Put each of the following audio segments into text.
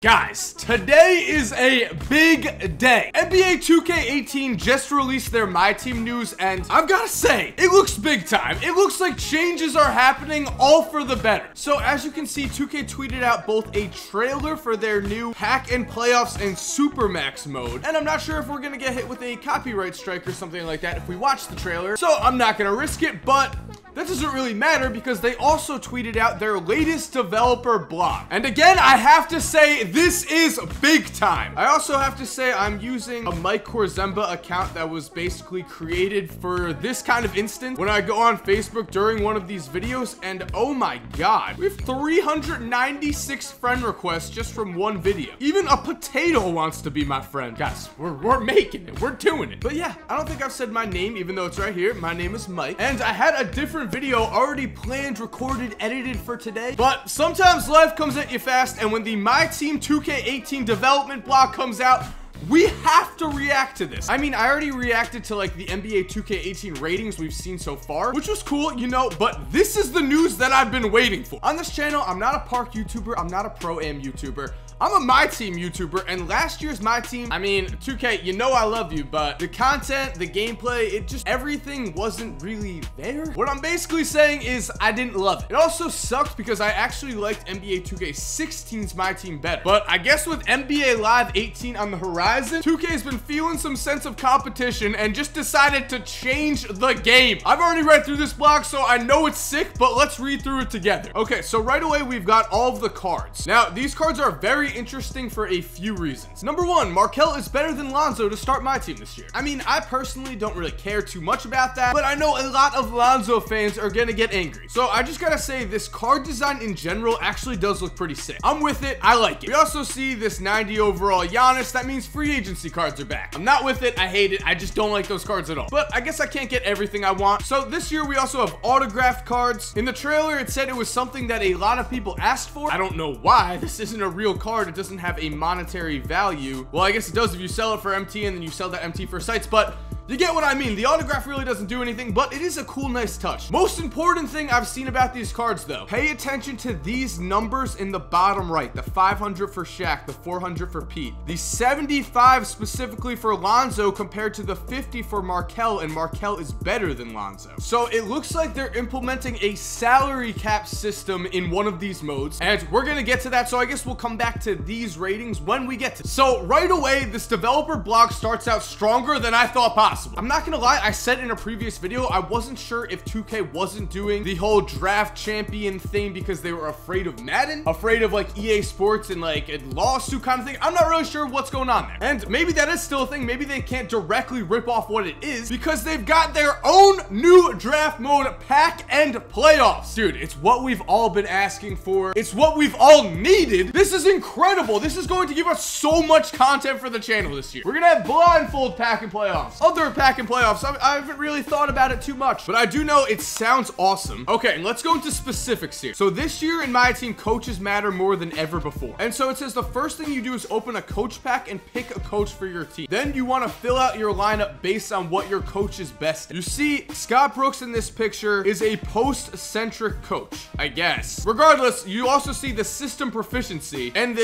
Guys, today is a big day. NBA 2K18 just released their My Team news, and I've got to say, it looks big time. It looks like changes are happening, all for the better. So as you can see, 2K tweeted out both a trailer for their new Pack and Playoffs and Supermax mode, and I'm not sure if we're gonna get hit with a copyright strike or something like that if we watch the trailer, so I'm not gonna risk it, but that doesn't really matter because they also tweeted out their latest developer blog. And again, I have to say, this is big time. I also have to say I'm using a Korzemba account that was basically created for this kind of instance when I go on Facebook during one of these videos, and oh my god, we have 396 friend requests just from one video. Even a potato wants to be my friend. Guys, we're making it. We're doing it. But yeah, I don't think I've said my name, even though it's right here. My name is Mike, and I had a different video already planned, recorded, edited for today, but sometimes life comes at you fast, and when the My Team 2K18 development blog comes out, we have to react to this. I mean, I already reacted to like the NBA 2K18 ratings we've seen so far, which was cool, you know, but this is the news that I've been waiting for. On this channel, I'm not a Park YouTuber, I'm not a Pro-Am YouTuber, I'm a My Team YouTuber, and last year's My Team, I mean, 2K, you know I love you, but the content, the gameplay, it just, everything wasn't really there. What I'm basically saying is I didn't love it. It also sucked because I actually liked NBA 2K16's My Team better. But I guess with NBA Live 18 on the horizon, 2K's been feeling some sense of competition and just decided to change the game. I've already read through this blog, so I know it's sick, but let's read through it together. Okay, so right away, we've got all of the cards. Now, these cards are very interesting for a few reasons. Number one, Markel is better than Lonzo to start My Team this year. I mean, I personally don't really care too much about that, but I know a lot of Lonzo fans are gonna get angry. So I just gotta say, this card design in general actually does look pretty sick. I'm with it. I like it. We also see this 90 overall Giannis. That means free agency cards are back. I'm not with it. I hate it. I just don't like those cards at all. But I guess I can't get everything I want. So this year we also have autographed cards. In the trailer, it said it was something that a lot of people asked for. I don't know why. This isn't a real card. It doesn't have a monetary value. Well, I guess it does if you sell it for MT and then you sell that MT for sites, but you get what I mean. The autograph really doesn't do anything, but it is a cool, nice touch. Most important thing I've seen about these cards, though, pay attention to these numbers in the bottom right. The 500 for Shaq, the 400 for Pete, the 75 specifically for Lonzo compared to the 50 for Markel, and Markel is better than Lonzo. So it looks like they're implementing a salary cap system in one of these modes, and we're gonna get to that, so I guess we'll come back to these ratings when we get to it. So right away, this developer blog starts out stronger than I thought possible. I'm not gonna lie, I said in a previous video, I wasn't sure if 2K wasn't doing the whole draft champion thing because they were afraid of Madden, afraid of like EA Sports and like a lawsuit kind of thing. I'm not really sure what's going on there. And maybe that is still a thing. Maybe they can't directly rip off what it is because they've got their own new draft mode, Pack and Playoffs. Dude, it's what we've all been asking for. It's what we've all needed. This is incredible. This is going to give us so much content for the channel this year. We're gonna have blindfold Pack and Playoffs. Other Pack and Playoffs, I haven't really thought about it too much, but I do know it sounds awesome. Okay, and let's go into specifics here. So this year in My Team, coaches matter more than ever before. And so it says the first thing you do is open a coach pack and pick a coach for your team. Then you want to fill out your lineup based on what your coach is best at. You see, Scott Brooks in this picture is a post-centric coach, I guess. Regardless, you also see the system proficiency, and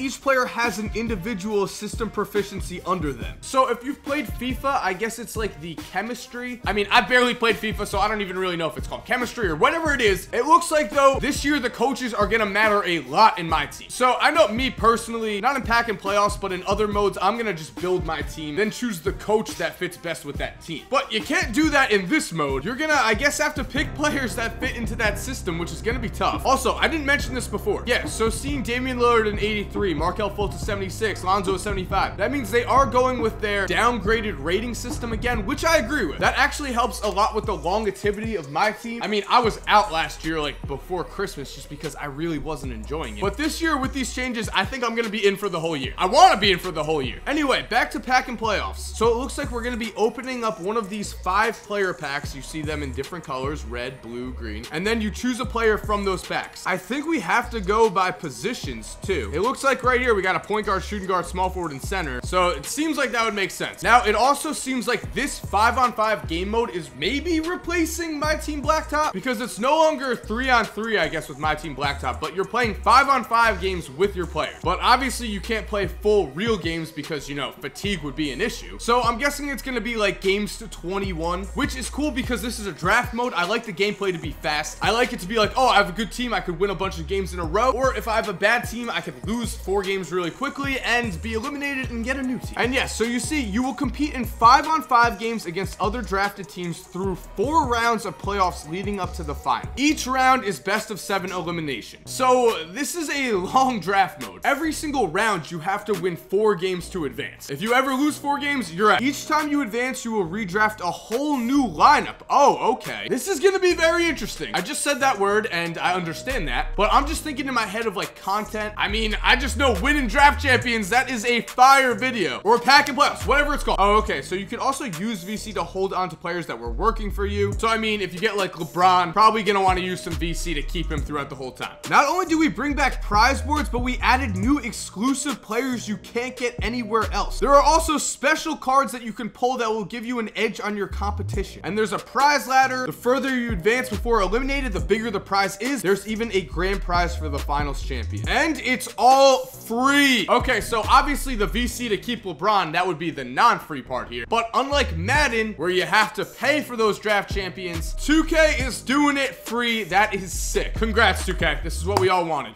each player has an individual system proficiency under them. So if you've played FIFA, I guess it's like the chemistry. I mean, I barely played FIFA, so I don't even really know if it's called chemistry or whatever it is. It looks like, though, this year the coaches are gonna matter a lot in My Team. So I know me personally, not in Pack and Playoffs, but in other modes, I'm gonna just build my team, then choose the coach that fits best with that team. But you can't do that in this mode. You're gonna, I guess, have to pick players that fit into that system, which is gonna be tough. Also, I didn't mention this before. Yeah, so seeing Damian Lillard in 83, Markel Fultz 76, Lonzo 75, that means they are going with their downgraded rating system again, which I agree with. That actually helps a lot with the longevity of My Team. I mean, I was out last year like before Christmas just because I really wasn't enjoying it. But this year with these changes, I think I'm gonna be in for the whole year. I want to be in for the whole year. Anyway, back to Pack and Playoffs. So it looks like we're gonna be opening up one of these 5 player packs. You see them in different colors, red, blue, green, and then you choose a player from those packs. I think we have to go by positions too. It looks like right here we got a point guard, shooting guard, small forward, and center. So it seems like that would make sense. Now it also seems seems like this 5-on-5 game mode is maybe replacing My Team Blacktop, because it's no longer 3-on-3, I guess, with My Team Blacktop, but you're playing 5-on-5 games with your players. But obviously you can't play full real games because, you know, fatigue would be an issue. So I'm guessing it's gonna be like games to 21, which is cool because this is a draft mode. I like the gameplay to be fast. I like it to be like, oh, I have a good team, I could win a bunch of games in a row, or if I have a bad team, I could lose 4 games really quickly and be eliminated and get a new team. And yes, so you see, you will compete in 5-on-5 games against other drafted teams through 4 rounds of playoffs leading up to the final. Each round is best of 7 elimination. So this is a long draft mode. Every single round, you have to win 4 games to advance. If you ever lose 4 games, you're out. Each time you advance, you will redraft a whole new lineup. Oh, okay. This is gonna be very interesting. I just said that word and I understand that, but I'm just thinking in my head of like content. I mean, I just know winning draft champions, that is a fire video, or pack and playoffs, whatever it's called. Oh, okay. So you can also use VC to hold on to players that were working for you. So I mean, if you get like LeBron, probably gonna want to use some VC to keep him throughout the whole time. Not only do we bring back prize boards, but we added new exclusive players you can't get anywhere else. There are also special cards that you can pull that will give you an edge on your competition. And there's a prize ladder. The further you advance before eliminated, the bigger the prize is. There's even a grand prize for the finals champion. And it's all free. Okay, so obviously the VC to keep LeBron, that would be the non-free part here. But unlike Madden, where you have to pay for those draft champions, 2K is doing it free. That is sick. Congrats, 2K. This is what we all wanted.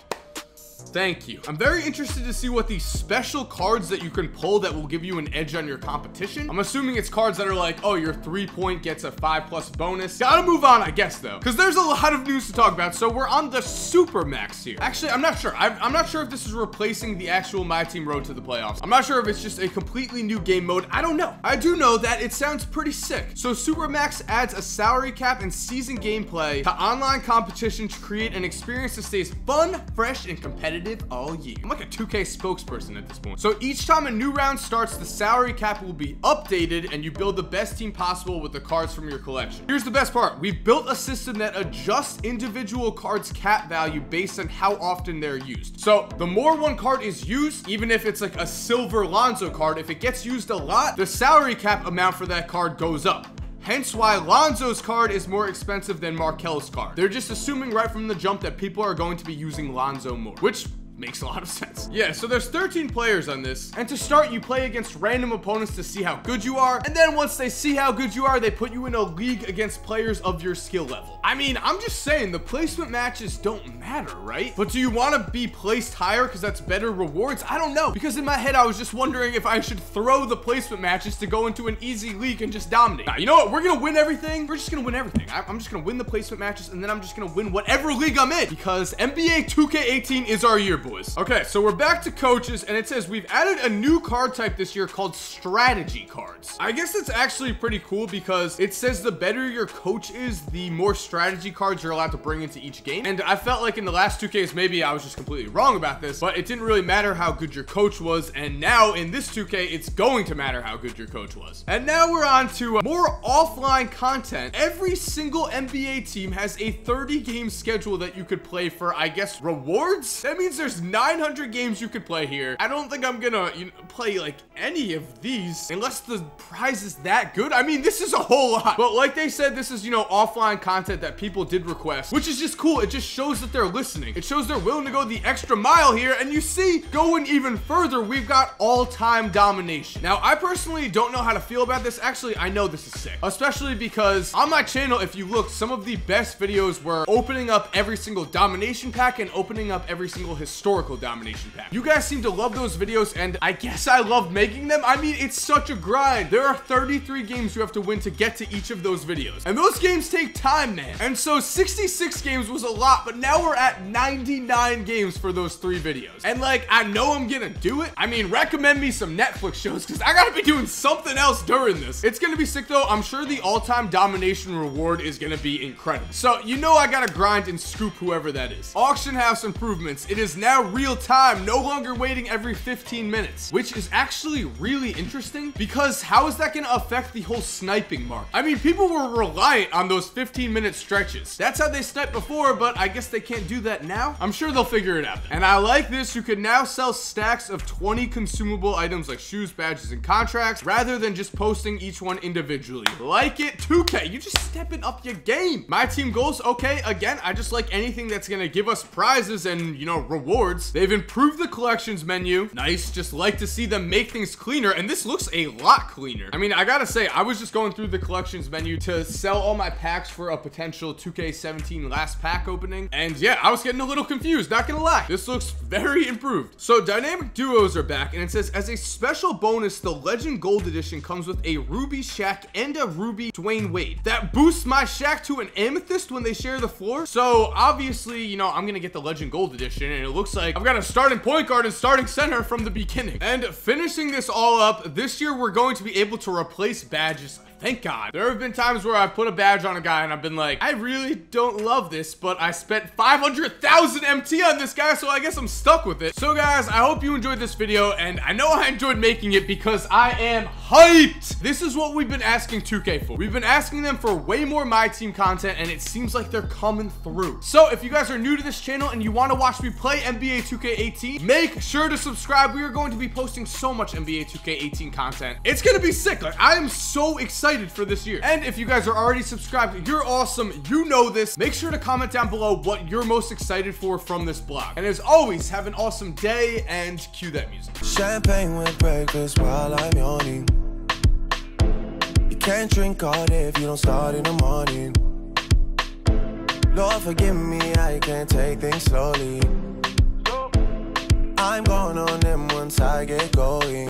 Thank you. I'm very interested to see what these special cards that you can pull that will give you an edge on your competition. I'm assuming it's cards that are like, oh, your 3-point gets a 5+ bonus. Gotta move on, I guess, though, because there's a lot of news to talk about. So we're on the Super Max here. Actually, I'm not sure. I'm not sure if this is replacing the actual My Team Road to the Playoffs. I'm not sure if it's just a completely new game mode. I don't know. I do know that it sounds pretty sick. So Super Max adds a salary cap and season gameplay to online competition to create an experience that stays fun, fresh, and competitive all year. I'm like a 2K spokesperson at this point. So each time a new round starts, the salary cap will be updated and you build the best team possible with the cards from your collection. Here's the best part. We've built a system that adjusts individual cards' cap value based on how often they're used. So the more one card is used, even if it's like a silver Lonzo card, if it gets used a lot, the salary cap amount for that card goes up. Hence why Lonzo's card is more expensive than Markel's card. They're just assuming right from the jump that people are going to be using Lonzo more, which makes a lot of sense. Yeah, so there's 13 players on this, and to start, you play against random opponents to see how good you are, and then once they see how good you are, they put you in a league against players of your skill level. I mean, I'm just saying, the placement matches don't matter, right? But do you want to be placed higher because that's better rewards? I don't know, because in my head, I was just wondering if I should throw the placement matches to go into an easy league and just dominate. Now, you know what? We're gonna win everything. We're just gonna win everything. I'm just gonna win the placement matches, and then I'm just gonna win whatever league I'm in, because NBA 2K18 is our year, boys. Okay, so we're back to coaches, and it says we've added a new card type this year called strategy cards. I guess it's actually pretty cool because it says the better your coach is, the more strategy cards you're allowed to bring into each game. And I felt like in the last 2Ks, maybe I was just completely wrong about this, but it didn't really matter how good your coach was. And now in this 2K, it's going to matter how good your coach was. And now we're on to more offline content. Every single NBA team has a 30-game schedule that you could play for, I guess, rewards. That means there's 900 games you could play here. I don't think I'm gonna play like any of these unless the prize is that good. I mean, this is a whole lot, but like they said, this is, offline content that people did request, which is just cool. It just shows that they're listening. It shows they're willing to go the extra mile here. And you see, going even further, we've got all-time domination. Now, I personally don't know how to feel about this. Actually, I know this is sick, especially because on my channel, if you look, some of the best videos were opening up every single domination pack and opening up every single historical domination pack. You guys seem to love those videos, and I guess I love making them. I mean, it's such a grind. There are 33 games you have to win to get to each of those videos, and those games take time, man. And so 66 games was a lot, but now we're at 99 games for those 3 videos. And like, I know I'm gonna do it. I mean, recommend me some Netflix shows, because I gotta be doing something else during this. It's gonna be sick though. I'm sure the all-time domination reward is gonna be incredible. So I gotta grind and scoop whoever that is. Auction house improvements. It is now now real time, no longer waiting every 15 minutes, which is actually really interesting because how is that going to affect the whole sniping market? I mean, people were reliant on those 15-minute stretches. That's how they sniped before, but I guess they can't do that now. I'm sure they'll figure it out. And I like this. You can now sell stacks of 20 consumable items like shoes, badges, and contracts rather than just posting each one individually. Like it. 2K, you just stepping up your game. My team goals, okay, again, I just like anything that's gonna give us prizes and, you know, rewards. They've improved the collections menu. Nice. Just like to see them make things cleaner, and this looks a lot cleaner. I mean, I gotta say, I was just going through the collections menu to sell all my packs for a potential 2K17 last pack opening, and yeah, I was getting a little confused, not gonna lie. This looks very improved. So dynamic duos are back, and it says as a special bonus, the Legend Gold Edition comes with a Ruby Shaq and a Ruby Dwayne Wade. That boosts my Shaq to an Amethyst when they share the floor. So obviously, you know, I'm gonna get the Legend Gold Edition, and it looks like I've got a starting point guard and starting center from the beginning. And finishing this all up, this year we're going to be able to replace badges. Thank God. There have been times where I've put a badge on a guy and I've been like, I really don't love this, but I spent 500,000 MT on this guy, so I guess I'm stuck with it. So guys, I hope you enjoyed this video, and I know I enjoyed making it because I am hyped. This is what we've been asking 2K for. We've been asking them for way more My Team content, and it seems like they're coming through. So if you guys are new to this channel and you want to watch me play NBA 2K18, make sure to subscribe. We are going to be posting so much NBA 2K18 content. It's gonna be sick. Like, I am so excited for this year. And if you guys are already subscribed, you're awesome. You know this. Make sure to comment down below what you're most excited for from this vlog. And as always, have an awesome day, and cue that music. Champagne with breakfast while I'm yawning. You can't drink all day if you don't start in the morning. Lord forgive me, I can't take things slowly. I'm going on them once I get going.